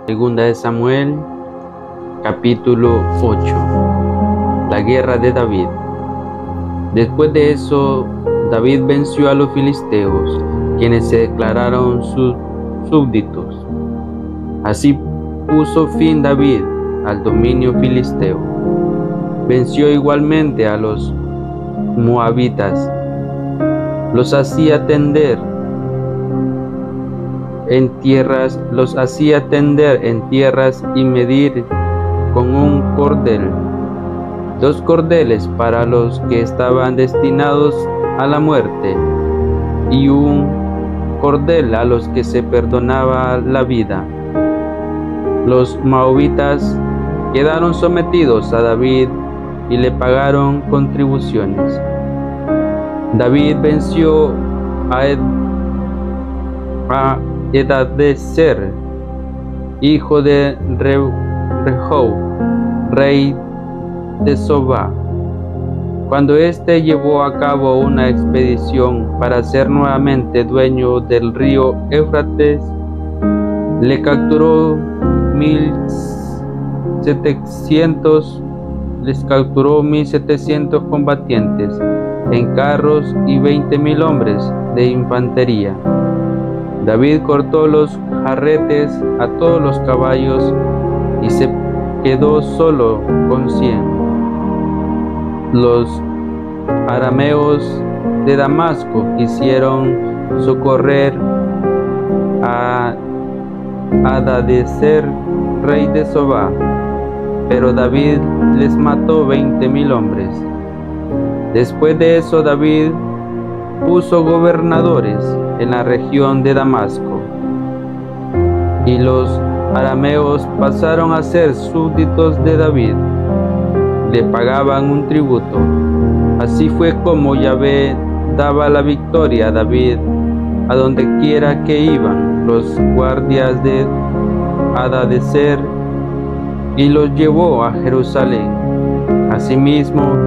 Segunda de Samuel, capítulo 8. La guerra de David. Después de eso, David venció a los filisteos, quienes se declararon sus súbditos. Así puso fin David al dominio filisteo. Venció igualmente a los moabitas. Los hacía tender en tierras y medir con un cordel, 2 cordeles para los que estaban destinados a la muerte, y un cordel a los que se perdonaba la vida. Los moabitas quedaron sometidos a David y le pagaron contribuciones. David venció a Hadadezer, hijo de Rehob, rey de Sobá. Cuando éste llevó a cabo una expedición para ser nuevamente dueño del río Éufrates, le capturó 1,700 combatientes en carros y 20,000 hombres de infantería. David cortó los jarretes a todos los caballos y se quedó solo con 100. Los arameos de Damasco quisieron socorrer a Hadadezer, rey de Sobá, pero David les mató 20,000 hombres. Después de eso, David puso gobernadores en la región de Damasco, y los arameos pasaron a ser súbditos de David. Le pagaban un tributo. Así fue como Yahvé daba la victoria a David a donde quiera que iban los guardias de Hadadezer, y los llevó a Jerusalén. Asimismo,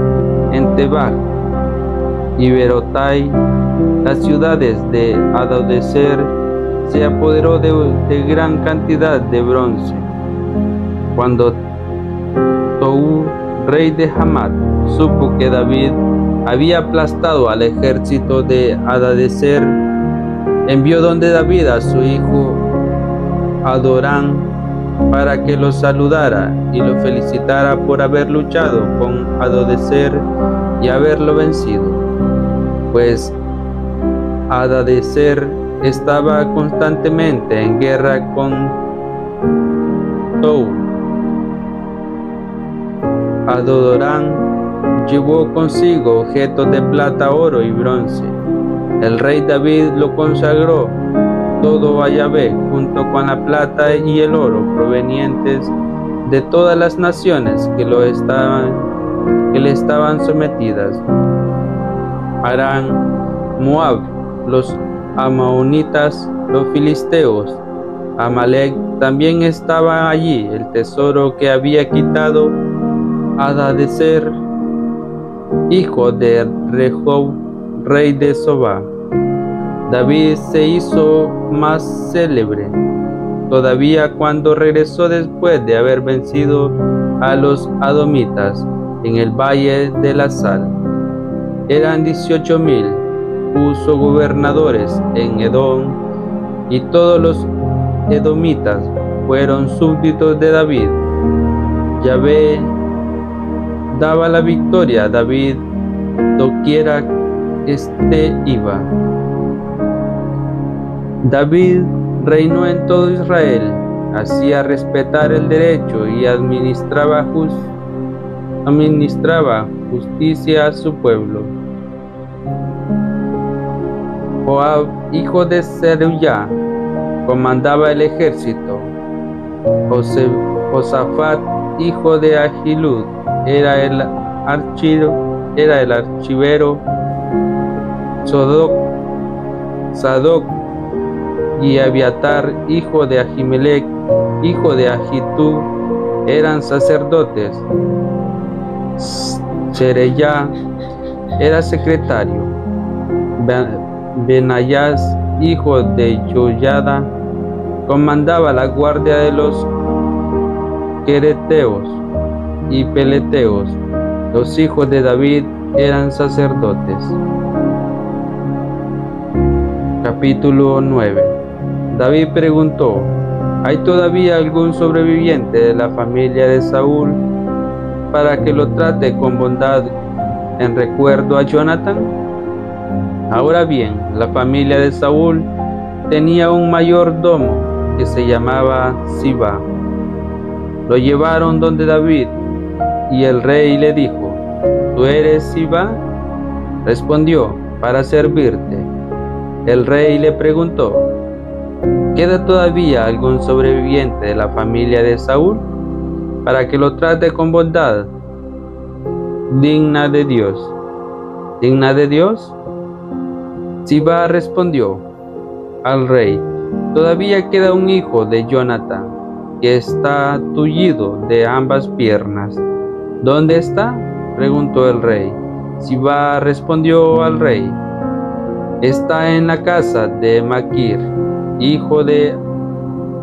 en Tebach y Berotai, las ciudades de Hadadezer, se apoderó de gran cantidad de bronce. Cuando Tou, rey de Hamat, supo que David había aplastado al ejército de Hadadezer, envió donde David a su hijo Adorán para que lo saludara y lo felicitara por haber luchado con Hadadezer y haberlo vencido, pues Hadadezer estaba constantemente en guerra con Tou. Adorán llevó consigo objetos de plata, oro y bronce. El rey David lo consagró todo a Yahvé, junto con la plata y el oro provenientes de todas las naciones que le estaban sometidas: Aram, Moab, los amonitas, los filisteos. Amalek también estaba allí, el tesoro que había quitado Hadadezer, hijo de Rehob, rey de Sobá. David se hizo más célebre todavía cuando regresó después de haber vencido a los adomitas en el valle de la Sal. Eran 18,000. Puso gobernadores en Edom, y todos los edomitas fueron súbditos de David. Yahvé daba la victoria a David doquiera iba. David reinó en todo Israel, hacía respetar el derecho y administraba justicia a su pueblo. Joab, hijo de Zeruiah, comandaba el ejército. Josafat, hijo de Ahilud, era el archivero. Sadoc y Abiatar, hijo de Ahimelech, hijo de Ahitub, eran sacerdotes. Sereyá era secretario. Benayas, hijo de Joyada, comandaba la guardia de los quereteos y peleteos. Los hijos de David eran sacerdotes. Capítulo 9. David preguntó: ¿hay todavía algún sobreviviente de la familia de Saúl para que lo trate con bondad en recuerdo a Jonathan? Ahora bien, la familia de Saúl tenía un mayordomo que se llamaba Sibá. Lo llevaron donde David, y el rey le dijo: ¿tú eres Sibá? Respondió: para servirte. El rey le preguntó: ¿queda todavía algún sobreviviente de la familia de Saúl para que lo trate con bondad digna de Dios? ¿Digna de Dios? Sibá respondió al rey: todavía queda un hijo de Jonathan que está tullido de ambas piernas. ¿Dónde está?, preguntó el rey. Sibá respondió al rey: está en la casa de Maquir, hijo de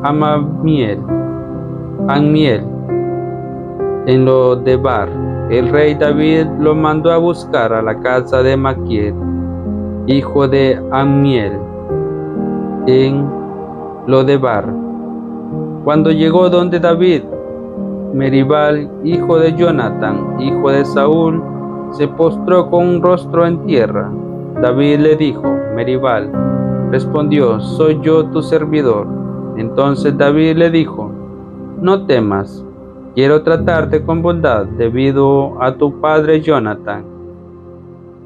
Anmiel, en lo de Bar. El rey David lo mandó a buscar a la casa de Maquir, hijo de Anmiel, en lo de Bar. Cuando llegó donde David, Meribal, hijo de Jonathan, hijo de Saúl, se postró con un rostro en tierra. David le dijo: Meribal. Respondió: soy yo tu servidor. Entonces David le dijo: no temas, quiero tratarte con bondad debido a tu padre Jonathan.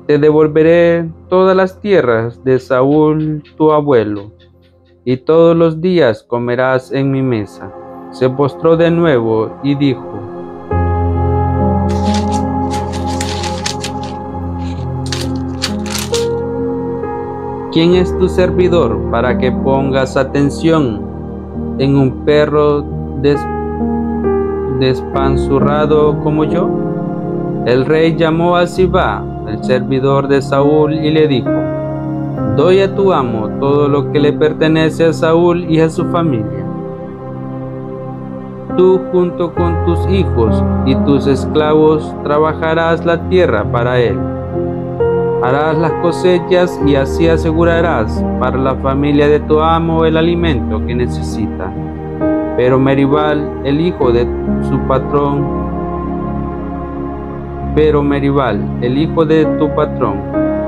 Te devolveré todas las tierras de Saúl tu abuelo, y todos los días comerás en mi mesa. Se postró de nuevo y dijo: ¿quién es tu servidor para que pongas atención en un perro despanzurrado como yo? El rey llamó a Sibá, el servidor de Saúl, y le dijo: doy a tu amo todo lo que le pertenece a Saúl y a su familia. Tú junto con tus hijos y tus esclavos trabajarás la tierra para él. Harás las cosechas y así asegurarás para la familia de tu amo el alimento que necesita. Pero Meribal, el hijo de tu patrón,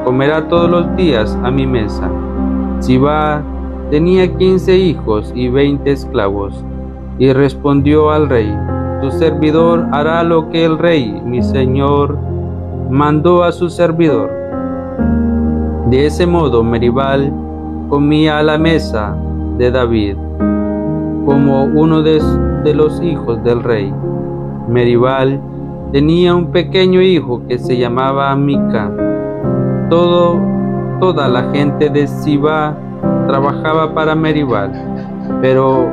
comerá todos los días a mi mesa. Sibá tenía 15 hijos y 20 esclavos. Y respondió al rey: tu servidor hará lo que el rey, mi señor, mandó a su servidor. De ese modo Meribal comía a la mesa de David, como uno de los hijos del rey. Meribal tenía un pequeño hijo que se llamaba Mica. Toda la gente de Sibá trabajaba para Meribal, pero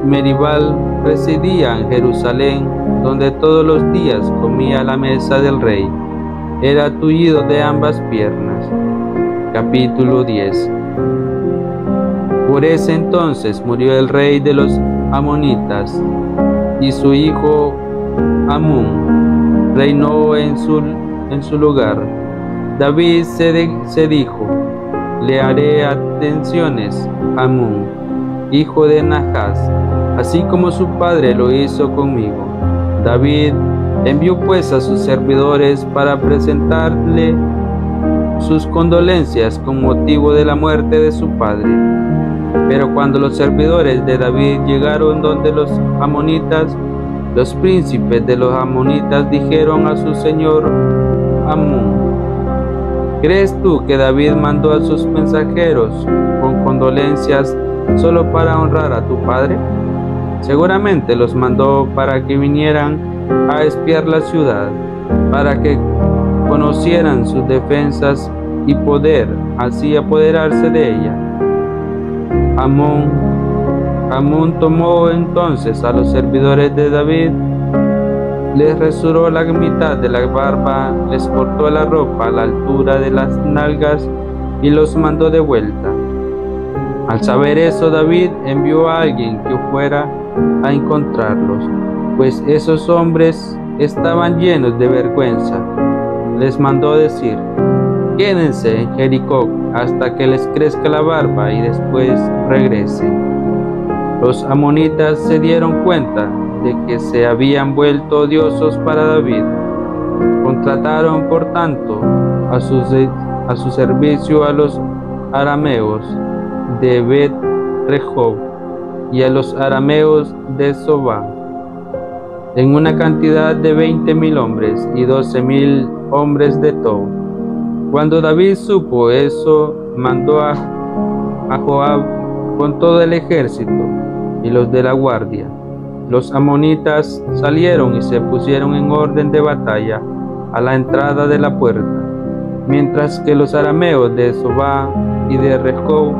Meribal residía en Jerusalén, donde todos los días comía a la mesa del rey. Era tullido de ambas piernas. Capítulo 10. Por ese entonces murió el rey de los amonitas, y su hijo Amón reinó en su lugar. David se dijo: le haré atenciones a Amón, hijo de Nahas, así como su padre lo hizo conmigo. David envió pues a sus servidores para presentarle sus condolencias con motivo de la muerte de su padre. Pero cuando los servidores de David llegaron donde los amonitas, los príncipes de los amonitas dijeron a su señor Amón: ¿crees tú que David mandó a sus mensajeros con condolencias solo para honrar a tu padre? Seguramente los mandó para que vinieran a espiar la ciudad, para que conocieran sus defensas y poder así apoderarse de ella. Amón tomó entonces a los servidores de David, les rasuró la mitad de la barba, les cortó la ropa a la altura de las nalgas y los mandó de vuelta. Al saber eso, David envió a alguien que fuera a encontrarlos, pues esos hombres estaban llenos de vergüenza. Les mandó decir: quédense en Jericó hasta que les crezca la barba y después regresen. Los amonitas se dieron cuenta de que se habían vuelto odiosos para David. Contrataron por tanto a su servicio a los arameos de Bet-Rehob y a los arameos de Sobá, en una cantidad de 20,000 hombres y 12,000 hombres de todo. Cuando David supo eso, mandó a Joab con todo el ejército y los de la guardia. Los amonitas salieron y se pusieron en orden de batalla a la entrada de la puerta, mientras que los arameos de Sobá y de Rehob,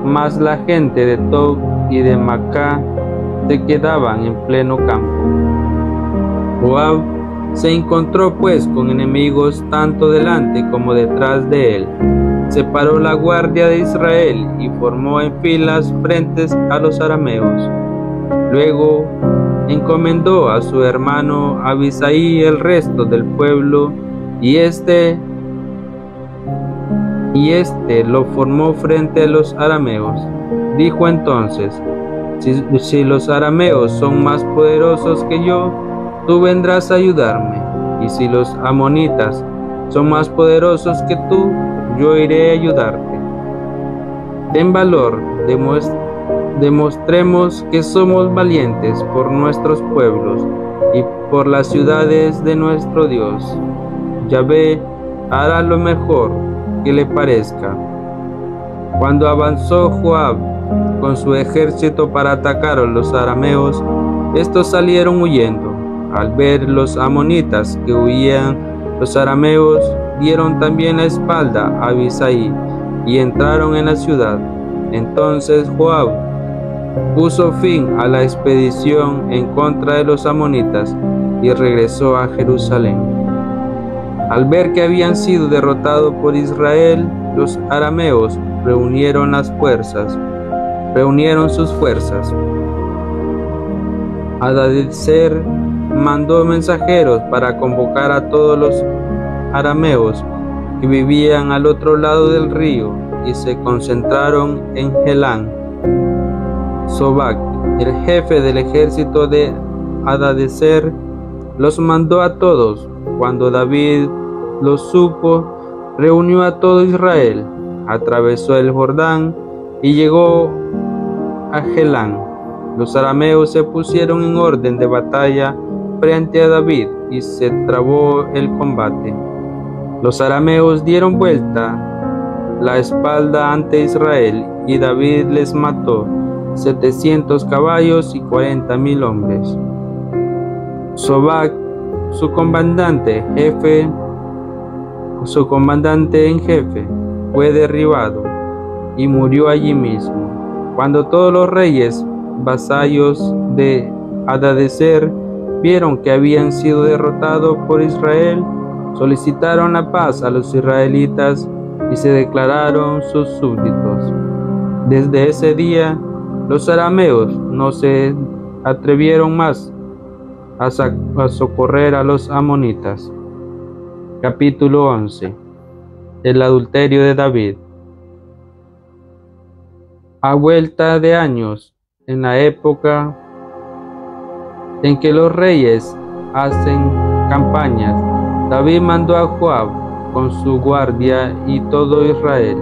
más la gente de Tob y de Macá, se quedaban en pleno campo. Joab se encontró pues con enemigos tanto delante como detrás de él. Separó la guardia de Israel y formó en filas frentes a los arameos. Luego encomendó a su hermano Abisai el resto del pueblo, y este lo formó frente a los arameos. Dijo entonces: si los arameos son más poderosos que yo, tú vendrás a ayudarme, y si los amonitas son más poderosos que tú, yo iré a ayudarte. Ten valor, demostremos que somos valientes por nuestros pueblos y por las ciudades de nuestro Dios. Yahvé hará lo mejor que le parezca. Cuando avanzó Joab con su ejército para atacar a los arameos, estos salieron huyendo. Al ver los amonitas que huían, los arameos dieron también la espalda a Abisai y entraron en la ciudad. Entonces Joab puso fin a la expedición en contra de los amonitas y regresó a Jerusalén. Al ver que habían sido derrotados por Israel, los arameos reunieron sus fuerzas. Hadadezer mandó mensajeros para convocar a todos los arameos que vivían al otro lado del río y se concentraron en Helán. Sobac, el jefe del ejército de Hadadezer, los mandó a todos. Cuando David lo supo, reunió a todo Israel, atravesó el Jordán y llegó a Helán. Los arameos se pusieron en orden de batalla frente a David y se trabó el combate. Los arameos dieron vuelta la espalda ante Israel y David les mató 700 caballos y 40,000 hombres. Sobac, su comandante en jefe, fue derribado y murió allí mismo. Cuando todos los reyes vasallos de Hadadezer vieron que habían sido derrotados por Israel, solicitaron la paz a los israelitas y se declararon sus súbditos. Desde ese día, los arameos no se atrevieron más a socorrer a los amonitas. Capítulo 11. El adulterio de David. A vuelta de años, en la época en que los reyes hacen campañas, David mandó a Joab con su guardia y todo Israel.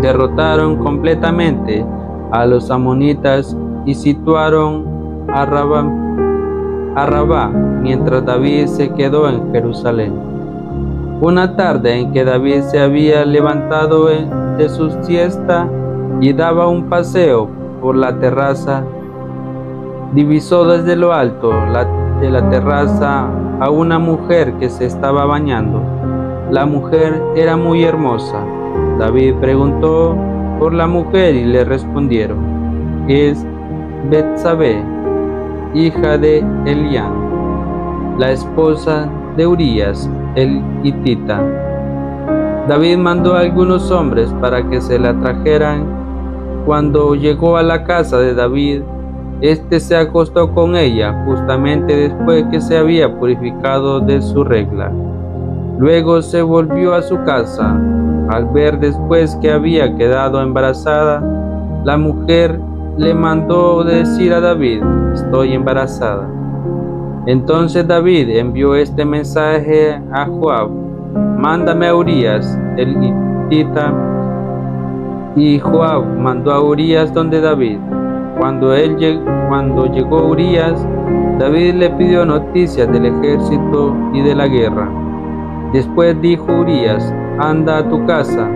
Derrotaron completamente a los amonitas y situaron a Rabá, mientras David se quedó en Jerusalén. Una tarde en que David se había levantado de su siesta y daba un paseo por la terraza, divisó desde lo alto de la terraza a una mujer que se estaba bañando. La mujer era muy hermosa. David preguntó por la mujer y le respondieron: es Betsabé, hija de Elián, la esposa de Urías el hitita. David mandó a algunos hombres para que se la trajeran cuando llegó a la casa de David, éste se acostó con ella justamente después que se había purificado de su regla. Luego se volvió a su casa. Al ver después que había quedado embarazada, la mujer le mandó decir a David: estoy embarazada. Entonces David envió este mensaje a Joab: mándame a Urías, el hitita. Y Joab mandó a Urías donde David. Cuando llegó Urías, David le pidió noticias del ejército y de la guerra. Después dijo Urías: anda a tu casa,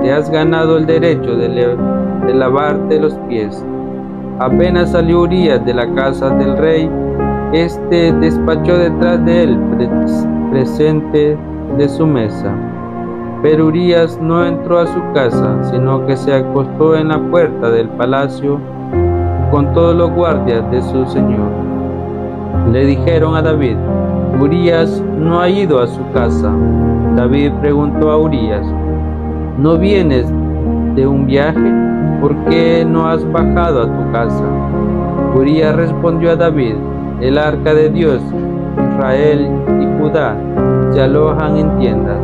te has ganado el derecho de lavarte los pies. Apenas salió Urías de la casa del rey, este despachó detrás de él presente de su mesa. Pero Urías no entró a su casa, sino que se acostó en la puerta del palacio con todos los guardias de su señor. Le dijeron a David: Urías no ha ido a su casa. David preguntó a Urías: ¿no vienes de un viaje? ¿Por qué no has bajado a tu casa? Urías respondió a David: el arca de Dios, Israel y Judá se alojan en tiendas.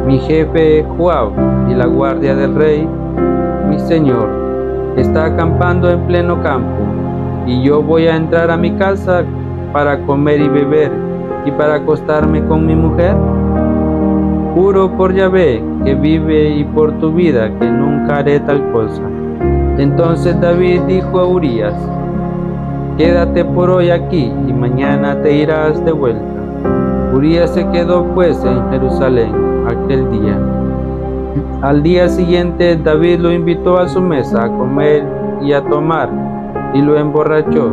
Mi jefe Joab y la guardia del rey, mi señor, está acampando en pleno campo, y yo voy a entrar a mi casa para comer y beber y para acostarme con mi mujer. Juro por Yahvé que vive y por tu vida que nunca haré tal cosa. Entonces David dijo a Urías: quédate por hoy aquí y mañana te irás de vuelta. Urías se quedó pues en Jerusalén aquel día. Al día siguiente David lo invitó a su mesa a comer y a tomar, y lo emborrachó.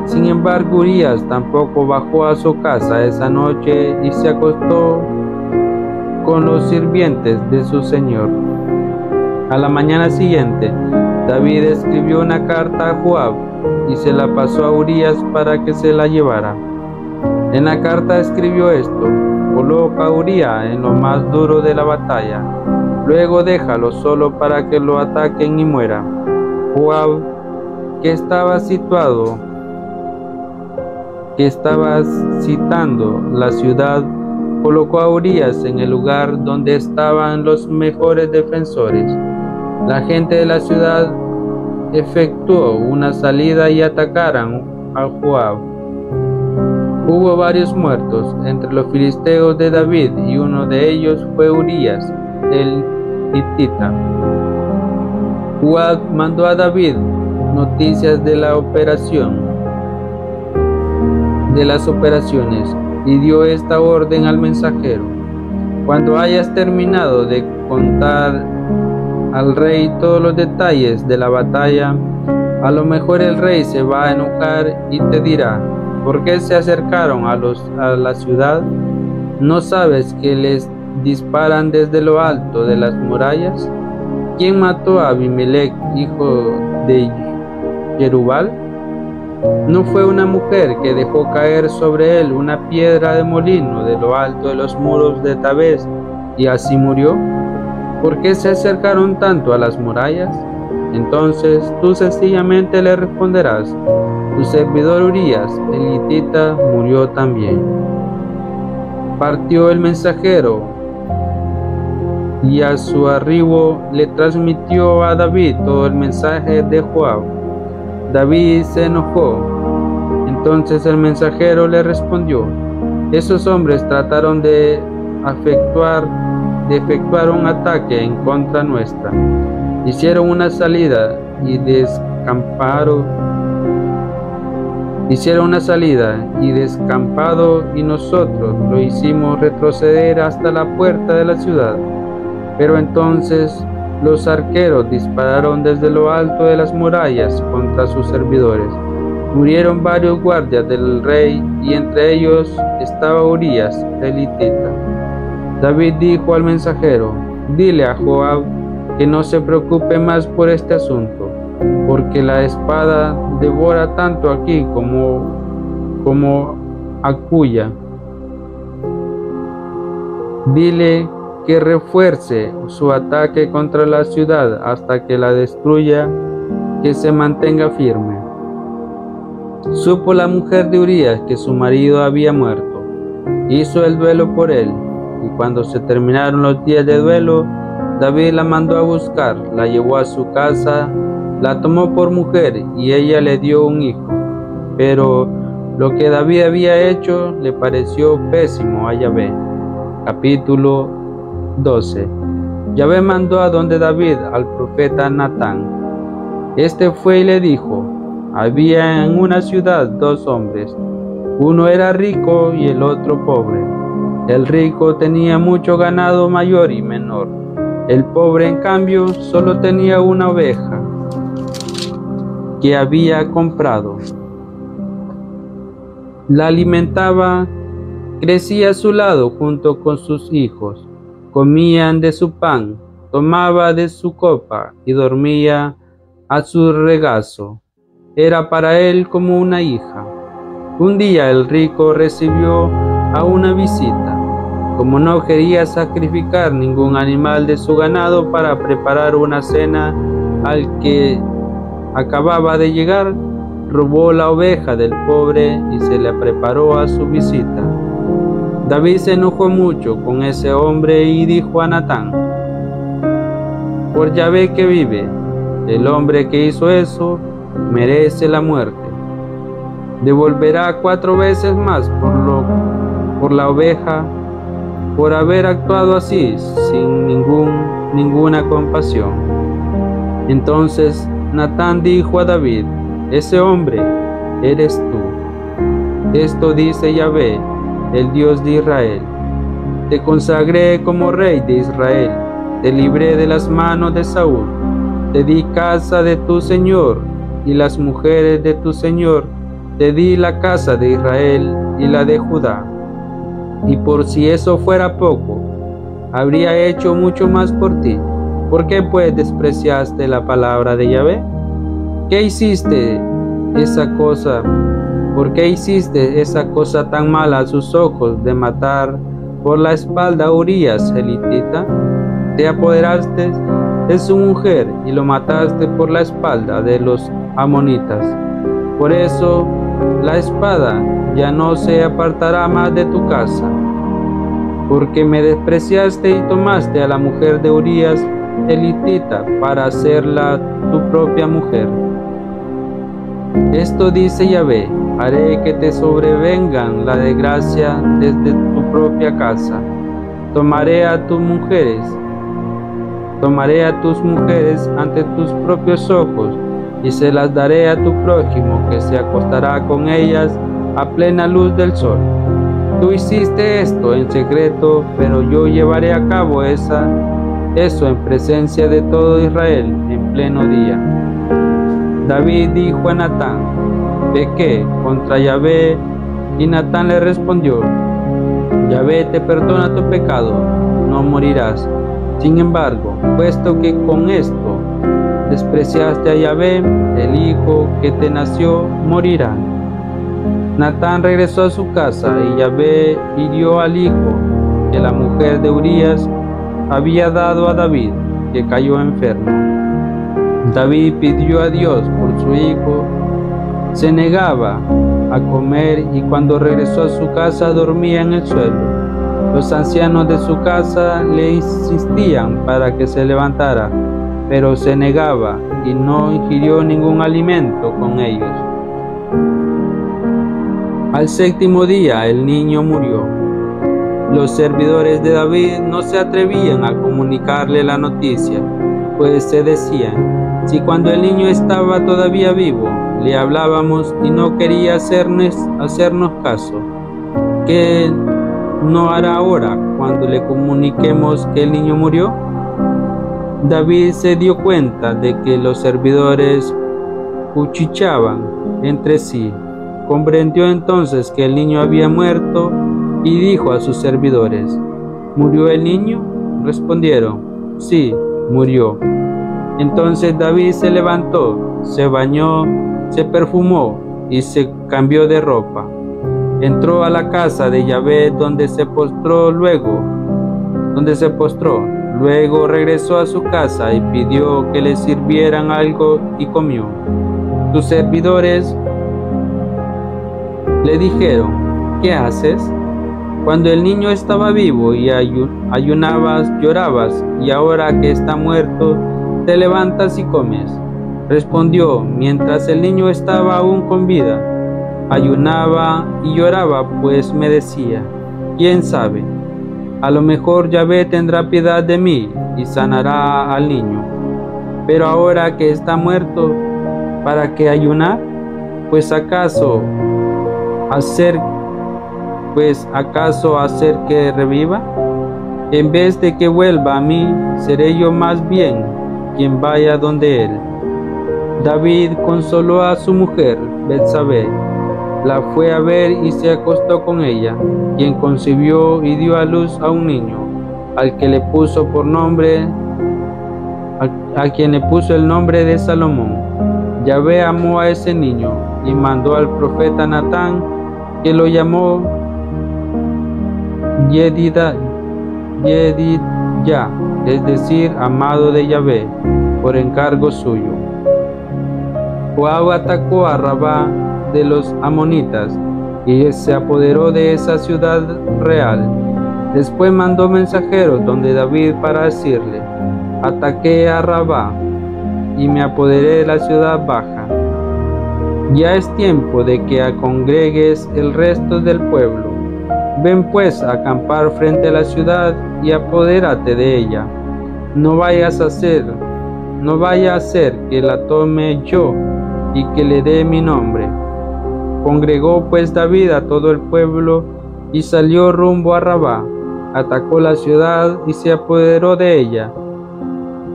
Sin embargo, Urías tampoco bajó a su casa esa noche y se acostó con los sirvientes de su señor. A la mañana siguiente, David escribió una carta a Joab y se la pasó a Urías para que se la llevara. En la carta escribió esto: coloca a Urías en lo más duro de la batalla, luego déjalo solo para que lo ataquen y muera. Joab, que estaba citando la ciudad, colocó a Urías en el lugar donde estaban los mejores defensores. La gente de la ciudad efectuó una salida y atacaron a Joab. Hubo varios muertos entre los filisteos de David, y uno de ellos fue Urías, el hitita. Joab mandó a David noticias de las operaciones, y dio esta orden al mensajero: cuando hayas terminado de contar al rey todos los detalles de la batalla, a lo mejor el rey se va a enojar y te dirá: ¿por qué se acercaron a la ciudad? ¿No sabes que les disparan desde lo alto de las murallas? ¿Quién mató a Abimelech, hijo de Jerubal? ¿No fue una mujer que dejó caer sobre él una piedra de molino de lo alto de los muros de Tabes y así murió? ¿Por qué se acercaron tanto a las murallas? Entonces tú sencillamente le responderás: tu servidor Urías, el hitita, murió también. Partió el mensajero y a su arribo le transmitió a David todo el mensaje de Joab. David se enojó. Entonces el mensajero le respondió: esos hombres trataron de efectuar un ataque en contra nuestra. Hicieron una salida y descampado, y nosotros lo hicimos retroceder hasta la puerta de la ciudad. Pero entonces los arqueros dispararon desde lo alto de las murallas contra sus servidores. Murieron varios guardias del rey, y entre ellos estaba Urías, el hitita. David dijo al mensajero: dile a Joab que no se preocupe más por este asunto, porque la espada devora tanto aquí como aculla. Dile que refuerce su ataque contra la ciudad hasta que la destruya, que se mantenga firme. Supo la mujer de Urías que su marido había muerto. Hizo el duelo por él, y cuando se terminaron los días de duelo, David la mandó a buscar, la llevó a su casa, la tomó por mujer y ella le dio un hijo. Pero lo que David había hecho le pareció pésimo a Yahvé. Capítulo 12. Yahvé mandó a donde David al profeta Natán. Este fue y le dijo: había en una ciudad 2 hombres, uno era rico y el otro pobre. El rico tenía mucho ganado mayor y menor. El pobre, en cambio, solo tenía una oveja que había comprado. La alimentaba, crecía a su lado junto con sus hijos, comían de su pan, tomaba de su copa y dormía a su regazo. Era para él como una hija. Un día el rico recibió a una visita. Como no quería sacrificar ningún animal de su ganado para preparar una cena al que acababa de llegar, robó la oveja del pobre y se la preparó a su visita. David se enojó mucho con ese hombre y dijo a Natán: por Yahvé que vive, el hombre que hizo eso merece la muerte. Devolverá 4 veces más por la oveja, por haber actuado así sin ninguna compasión. Entonces Natán dijo a David: ese hombre eres tú. Esto dice Yahvé, el Dios de Israel: te consagré como rey de Israel, te libré de las manos de Saúl, te di casa de tu señor y las mujeres de tu señor, te di la casa de Israel y la de Judá. Y por si eso fuera poco, habría hecho mucho más por ti. ¿Por qué pues despreciaste la palabra de Yahvé? ¿Qué hiciste esa cosa? ¿Por qué hiciste esa cosa tan mala a sus ojos de matar por la espalda a Urías elitita? Te apoderaste de su mujer y lo mataste por la espalda de los amonitas. Por eso la espada ya no se apartará más de tu casa, porque me despreciaste y tomaste a la mujer de Urías elitita para hacerla tu propia mujer. Esto dice Yahvé: haré que te sobrevengan la desgracia desde tu propia casa. Tomaré a tus mujeres ante tus propios ojos y se las daré a tu prójimo, que se acostará con ellas a plena luz del sol. Tú hiciste esto en secreto, pero yo llevaré a cabo eso en presencia de todo Israel en pleno día. David dijo a Natán: pequé contra Yahvé, y Natán le respondió: Yahvé te perdona tu pecado, no morirás. Sin embargo, puesto que con esto despreciaste a Yahvé, el hijo que te nació morirá. Natán regresó a su casa y Yahvé hirió al hijo que la mujer de Urías había dado a David, que cayó enfermo. David pidió a Dios por su hijo, se negaba a comer y cuando regresó a su casa dormía en el suelo. Los ancianos de su casa le insistían para que se levantara, pero se negaba y no ingirió ningún alimento con ellos. Al 7º día el niño murió. Los servidores de David no se atrevían a comunicarle la noticia, pues se decían: si cuando el niño estaba todavía vivo le hablábamos y no quería hacernos caso, ¿qué no hará ahora cuando le comuniquemos que el niño murió? David se dio cuenta de que los servidores cuchicheaban entre sí. Comprendió entonces que el niño había muerto y dijo a sus servidores: ¿murió el niño? Respondieron: sí, murió. Entonces David se levantó, se bañó, se perfumó y se cambió de ropa. Entró a la casa de Yahvé, donde se postró. Luego donde se postró. Luego regresó a su casa y pidió que le sirvieran algo y comió. Sus servidores le dijeron: ¿qué haces? Cuando el niño estaba vivo y ayunabas, llorabas, y ahora que está muerto, te levantas y comes. Respondió: mientras el niño estaba aún con vida, ayunaba y lloraba, pues me decía: ¿quién sabe? A lo mejor Yahvé tendrá piedad de mí y sanará al niño. Pero ahora que está muerto, ¿para qué ayunar? Pues hacer, acaso hacer que reviva. En vez de que vuelva a mí, seré yo más bien quien vaya donde él. David consoló a su mujer, Betsabé, la fue a ver y se acostó con ella, quien concibió y dio a luz a un niño, al que le puso por nombre, a quien le puso el nombre de Salomón. Yahvé amó a ese niño y mandó al profeta Natán, que lo llamó Yedidá, es decir, amado de Yahvé, por encargo suyo. Joab atacó a Rabá de los amonitas y se apoderó de esa ciudad real. Después mandó mensajeros donde David para decirle: ataqué a Rabá y me apoderé de la ciudad baja. Ya es tiempo de que congregues el resto del pueblo. Ven pues a acampar frente a la ciudad y apodérate de ella. No vaya a ser que la tome yo y que le dé mi nombre. Congregó pues David a todo el pueblo y salió rumbo a Rabá. Atacó la ciudad y se apoderó de ella.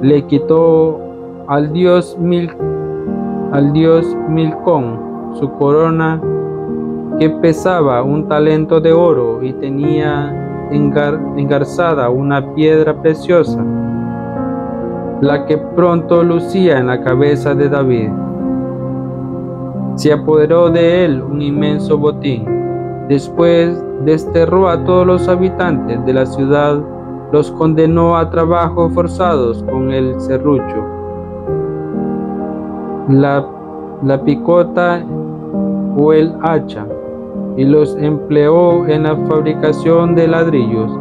Le quitó al dios Milcón su corona, que pesaba un talento de oro y tenía engarzada una piedra preciosa, la que pronto lucía en la cabeza de David. Se apoderó de él un inmenso botín. Después desterró a todos los habitantes de la ciudad, los condenó a trabajos forzados con el serrucho, la picota o el hacha, y los empleó en la fabricación de ladrillos.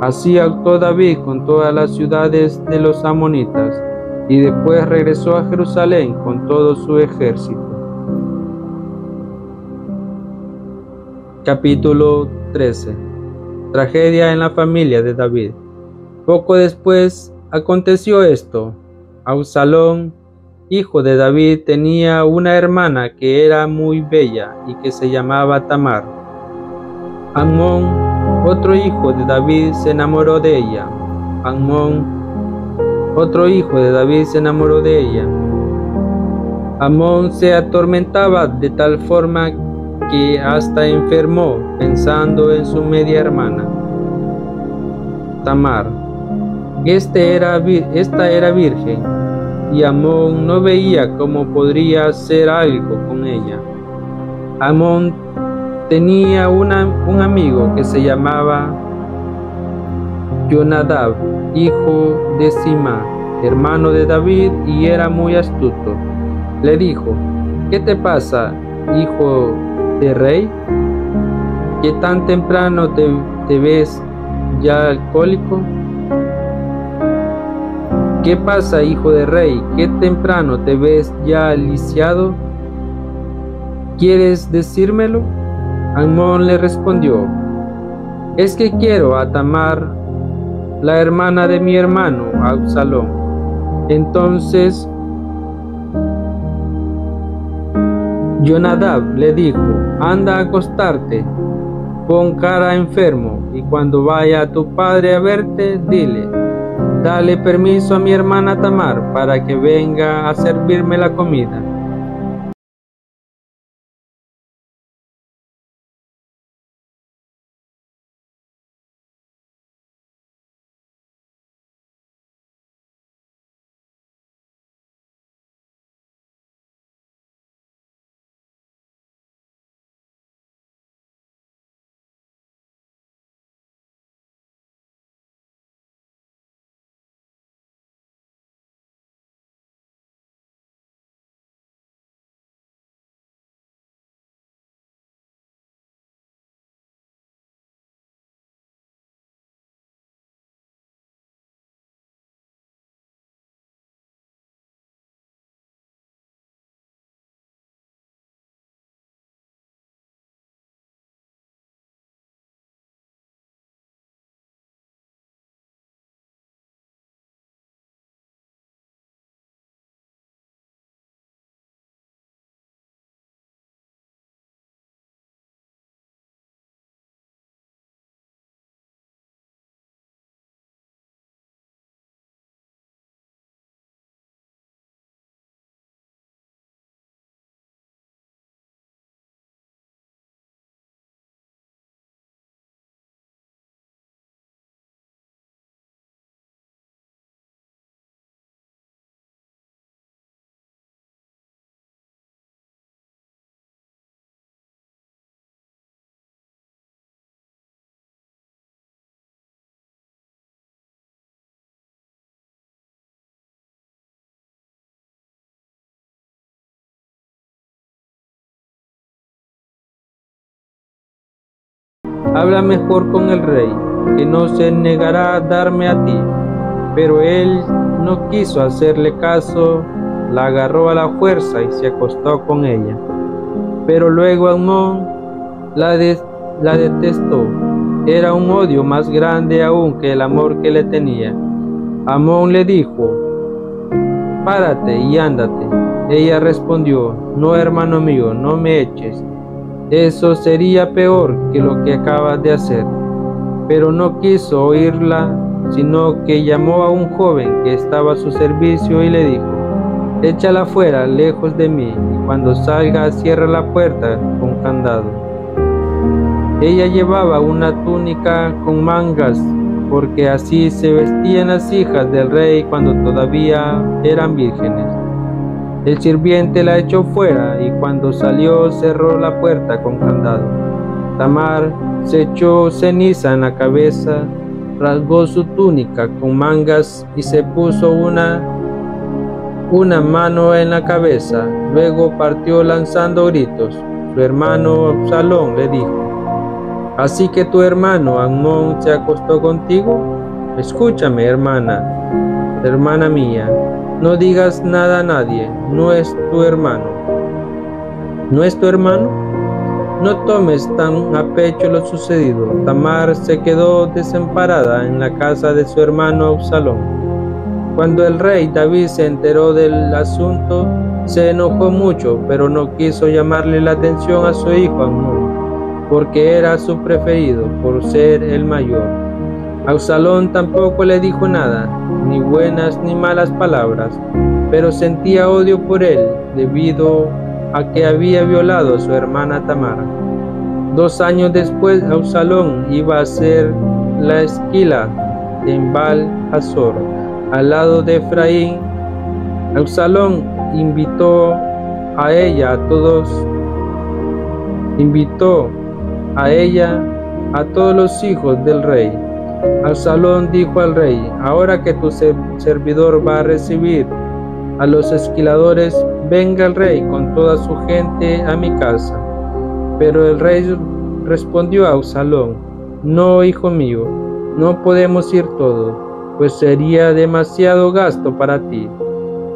Así actuó David con todas las ciudades de los amonitas, y después regresó a Jerusalén con todo su ejército. Capítulo 13. Tragedia en la familia de David. Poco después aconteció esto: Absalón, hijo de David, tenía una hermana que era muy bella y que se llamaba Tamar. Amnón, otro hijo de David, se enamoró de ella. Otro hijo de David, se enamoró de ella. Amnón se atormentaba de tal forma que hasta enfermó pensando en su media hermana, Tamar. Esta era virgen, y Amnón no veía cómo podría hacer algo con ella. Amnón tenía un amigo que se llamaba Jonadab, hijo de Simá, hermano de David, y era muy astuto. Le dijo: ¿qué te pasa, hijo de rey? ¿Que tan temprano te ves ya alcohólico? ¿Qué pasa, hijo de rey? ¿Qué temprano te ves ya lisiado? ¿Quieres decírmelo? Amnón le respondió: es que quiero a Tamar, la hermana de mi hermano Absalón. Entonces Jonadab le dijo: anda a acostarte, pon cara enfermo, y cuando vaya tu padre a verte, dile: dale permiso a mi hermana Tamar para que venga a servirme la comida. habla mejor con el rey, que no se negará a darme a ti. Pero él no quiso hacerle caso, la agarró a la fuerza y se acostó con ella. Pero luego Amnón la detestó. Era un odio más grande aún que el amor que le tenía. Amnón le dijo: párate y ándate. Ella respondió: no, hermano mío, no me eches. Eso sería peor que lo que acabas de hacer. Pero no quiso oírla, sino que llamó a un joven que estaba a su servicio y le dijo: échala fuera, lejos de mí, y cuando salga cierra la puerta con candado. Ella llevaba una túnica con mangas, porque así se vestían las hijas del rey cuando todavía eran vírgenes. El sirviente la echó fuera, y cuando salió cerró la puerta con candado. Tamar se echó ceniza en la cabeza, rasgó su túnica con mangas y se puso una mano en la cabeza. Luego partió lanzando gritos. Su hermano Absalón le dijo: ¿así que tu hermano Amnón se acostó contigo? Escúchame, hermana mía, no digas nada a nadie. ¿No es tu hermano? ¿No es tu hermano? No tomes tan a pecho lo sucedido. Tamar se quedó desamparada en la casa de su hermano Absalón. Cuando el rey David se enteró del asunto, se enojó mucho, pero no quiso llamarle la atención a su hijo Amnón, porque era su preferido por ser el mayor. Absalón tampoco le dijo nada, ni buenas ni malas palabras, pero sentía odio por él debido a que había violado a su hermana Tamar. 2 años después, Absalón iba a hacer la esquila en Baal-Hazor, al lado de Efraín. Absalón invitó a ella a todos los hijos del rey. Absalón dijo al rey: ahora que tu servidor va a recibir a los esquiladores, venga el rey con toda su gente a mi casa. Pero el rey respondió a Absalón: no, hijo mío, no podemos ir todos, pues sería demasiado gasto para ti.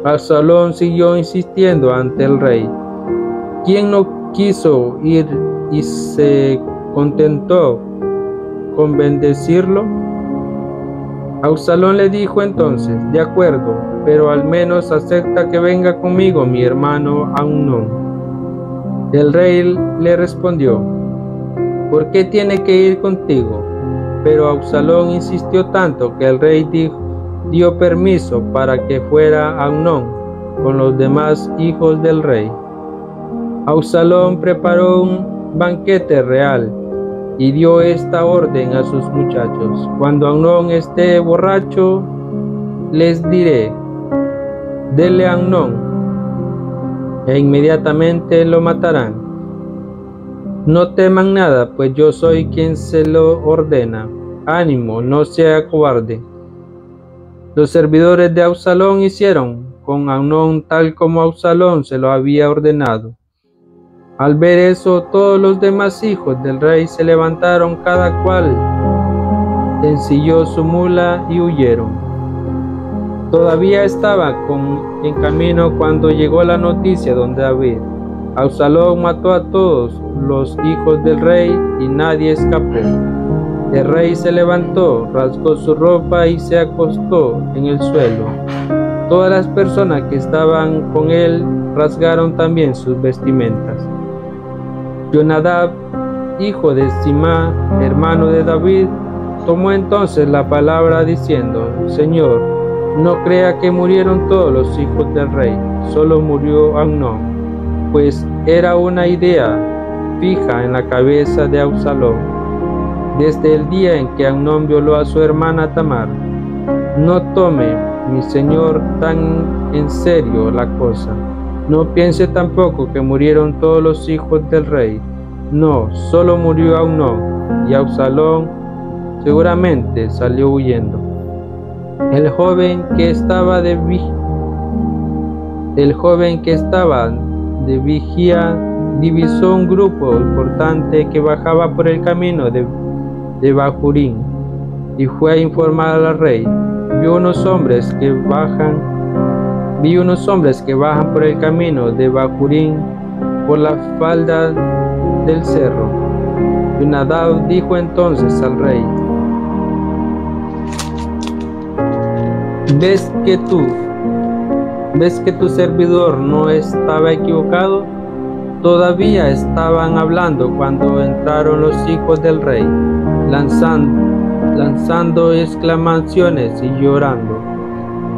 Absalón siguió insistiendo ante el rey, quien no quiso ir y se contentó con bendecirlo. Absalón le dijo entonces: de acuerdo, pero al menos acepta que venga conmigo mi hermano Amnón. El rey le respondió: ¿por qué tiene que ir contigo? Pero Absalón insistió tanto que el rey dio permiso para que fuera Amnón con los demás hijos del rey. Absalón preparó un banquete real y dio esta orden a sus muchachos: cuando Amnón esté borracho, les diré: denle a Amnón, e inmediatamente lo matarán. No teman nada, pues yo soy quien se lo ordena. Ánimo, no sea cobarde. Los servidores de Absalón hicieron con Amnón tal como Absalón se lo había ordenado. Al ver eso, todos los demás hijos del rey se levantaron, cada cual ensilló su mula y huyeron. Todavía estaba en camino cuando llegó la noticia donde David. Absalón mató a todos los hijos del rey y nadie escapó. El rey se levantó, rasgó su ropa y se acostó en el suelo. Todas las personas que estaban con él rasgaron también sus vestimentas. Jonadab, hijo de Simá, hermano de David, tomó entonces la palabra diciendo: Señor, no crea que murieron todos los hijos del rey, solo murió Amnón, pues era una idea fija en la cabeza de Absalón desde el día en que Amnón violó a su hermana Tamar. No tome, mi señor, tan en serio la cosa. No piense tampoco que murieron todos los hijos del rey. No, solo murió Amnón, y Absalón seguramente salió huyendo. El joven que estaba de vigía divisó un grupo importante que bajaba por el camino de de Bahurín, y fue a informar al rey. Vi unos hombres que bajan por el camino de Bahurín por la falda del cerro. Y Nadab dijo entonces al rey: ¿Ves que tu servidor no estaba equivocado? Todavía estaban hablando cuando entraron los hijos del rey, lanzando exclamaciones y llorando.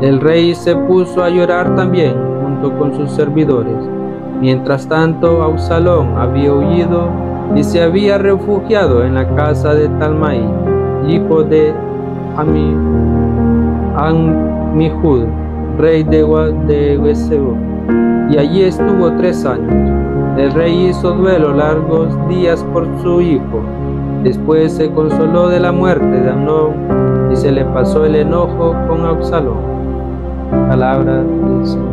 El rey se puso a llorar también junto con sus servidores. Mientras tanto, Absalón había huido y se había refugiado en la casa de Talmai, hijo de Ammihud, rey de Gesur, y allí estuvo 3 años. El rey hizo duelo largos días por su hijo. Después se consoló de la muerte de Amnón y se le pasó el enojo con Absalón. Palabra del Señor.